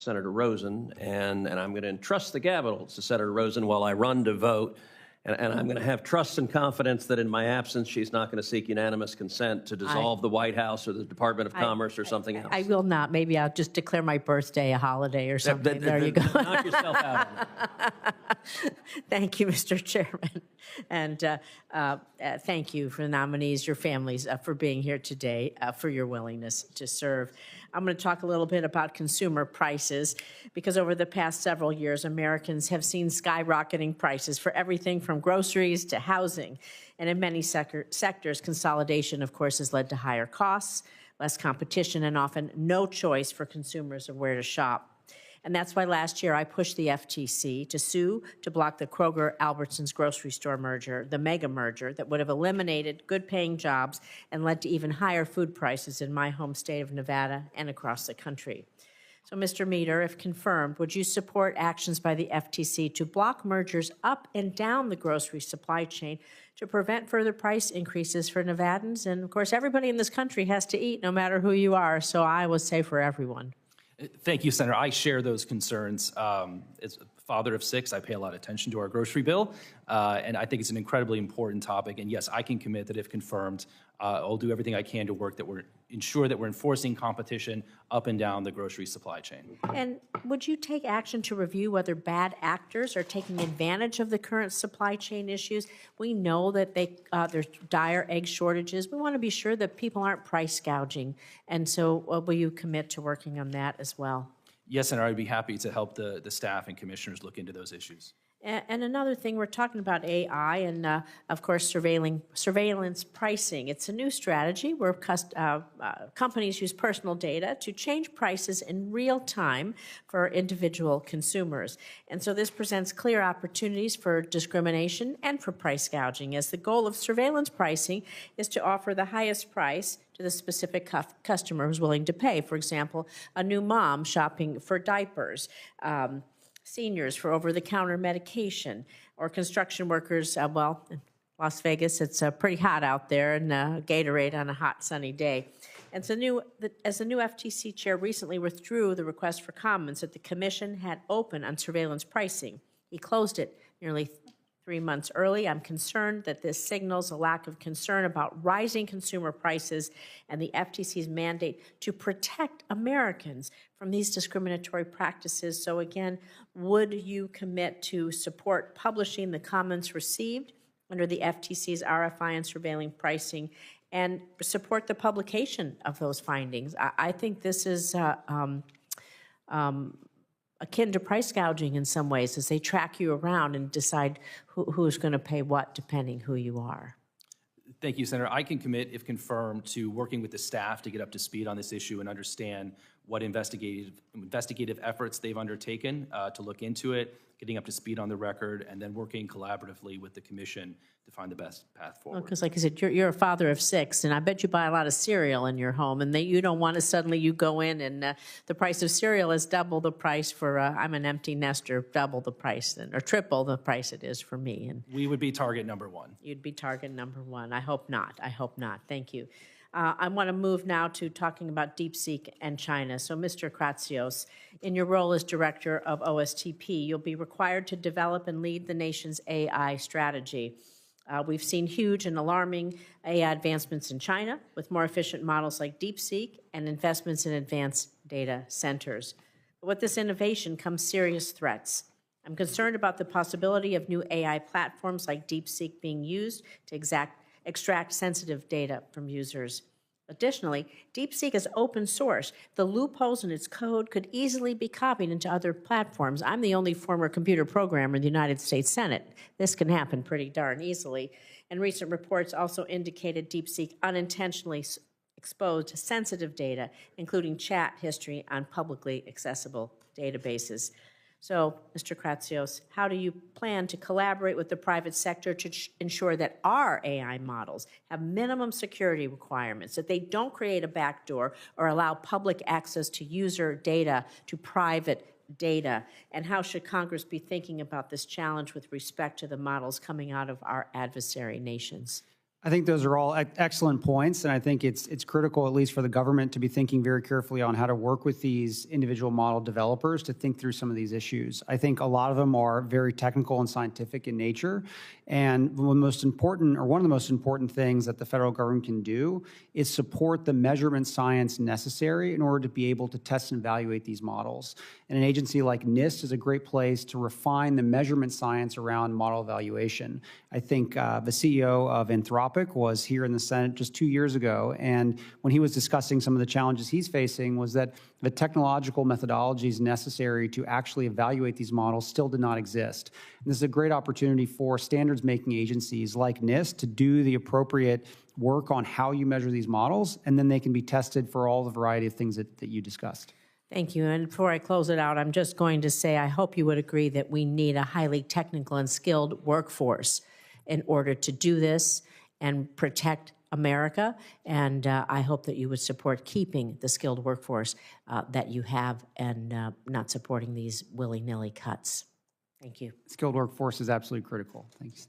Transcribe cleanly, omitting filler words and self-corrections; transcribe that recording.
Senator Rosen, and I'm going to entrust the gavel to Senator Rosen while I run to vote. And I'm going to have trust and confidence that in my absence, she's not going to seek unanimous consent to dissolve the White House or the Department of Commerce or something else. I will not. Maybe I'll just declare my birthday a holiday or something. There you go. Knock yourself out on it. Thank you, Mr. Chairman. And thank you for the nominees, your families, for being here today, for your willingness to serve. I'm going to talk a little bit about consumer prices, because over the past several years, Americans have seen skyrocketing prices for everything from groceries to housing. And in many sectors, consolidation, of course, has led to higher costs, less competition, and often no choice for consumers of where to shop. And that's why last year I pushed the FTC to sue to block the Kroger-Albertsons grocery store merger, the mega merger that would have eliminated good-paying jobs and led to even higher food prices in my home state of Nevada and across the country. So, Mr. Meador, if confirmed, would you support actions by the FTC to block mergers up and down the grocery supply chain to prevent further price increases for Nevadans? And, of course, everybody in this country has to eat, no matter who you are, so I would say for everyone. Thank you, Senator. I share those concerns. As a father of 6, I pay a lot of attention to our grocery bill, and I think it's an incredibly important topic. And yes, I can commit that if confirmed, I'll do everything I can to work that we're ensure that we're enforcing competition up and down the grocery supply chain. And would you take action to review whether bad actors are taking advantage of the current supply chain issues? We know that there's dire egg shortages. We want to be sure that people aren't price gouging. And so will you commit to working on that as well? Yes, Senator, I'd be happy to help the staff and commissioners look into those issues. And another thing, we're talking about AI and, of course, surveillance pricing. It's a new strategy where companies use personal data to change prices in real time for individual consumers. And so this presents clear opportunities for discrimination and for price gouging, as the goal of surveillance pricing is to offer the highest price to the specific customer who's willing to pay. For example, a new mom shopping for diapers, seniors for over-the-counter medication, or construction workers, well, in Las Vegas, it's pretty hot out there, and Gatorade on a hot, sunny day. And so as the new FTC chair recently withdrew the request for comments that the commission had open on surveillance pricing. He closed it nearly 3 months early. I'm concerned that this signals a lack of concern about rising consumer prices and the FTC's mandate to protect Americans from these discriminatory practices. So again, would you commit to support publishing the comments received under the FTC's RFI and surveilling pricing and support the publication of those findings? I think this is akin to price gouging in some ways, as they track you around and decide who's going to pay what depending who you are. Thank you, Senator. I can commit, if confirmed, to working with the staff to get up to speed on this issue and understand what investigative efforts they've undertaken to look into it, getting up to speed on the record, and then working collaboratively with the commission to find the best path forward. Because like I said, you're a father of 6, and I bet you buy a lot of cereal in your home, and you don't want to suddenly you go in and the price of cereal is double the price for, I'm an empty nester, double the price, or triple the price it is for me. And we would be target number 1. You'd be target number 1. I hope not. I hope not. Thank you. I want to move now to talking about DeepSeek and China. So, Mr. Kratsios, in your role as director of OSTP, you'll be required to develop and lead the nation's AI strategy. We've seen huge and alarming AI advancements in China with more efficient models like DeepSeek and investments in advanced data centers. But with this innovation comes serious threats. I'm concerned about the possibility of new AI platforms like DeepSeek being used to extract sensitive data from users. Additionally, DeepSeek is open source. The loopholes in its code could easily be copied into other platforms. I'm the only former computer programmer in the United States Senate. This can happen pretty darn easily. And recent reports also indicated DeepSeek unintentionally exposed sensitive data, including chat history on publicly accessible databases. So, Mr. Kratsios, how do you plan to collaborate with the private sector to ensure that our AI models have minimum security requirements, that they don't create a backdoor or allow public access to user data, to private data? And how should Congress be thinking about this challenge with respect to the models coming out of our adversary nations? I think those are all excellent points, and I think it's critical, at least for the government, to be thinking very carefully on how to work with these individual model developers to think through some of these issues. I think a lot of them are very technical and scientific in nature, and one of the most important things that the federal government can do is support the measurement science necessary in order to be able to test and evaluate these models. And an agency like NIST is a great place to refine the measurement science around model evaluation. I think the CEO of Anthropic was here in the Senate just 2 years ago, and when he was discussing some of the challenges he's facing was that the technological methodologies necessary to actually evaluate these models still did not exist. And this is a great opportunity for standards-making agencies like NIST to do the appropriate work on how you measure these models, and then they can be tested for all the variety of things that you discussed. Thank you. And before I close it out, I'm just going to say I hope you would agree that we need a highly technical and skilled workforce in order to do this and protect America. And I hope that you would support keeping the skilled workforce that you have and not supporting these willy-nilly cuts. Thank you. Skilled workforce is absolutely critical. Thanks.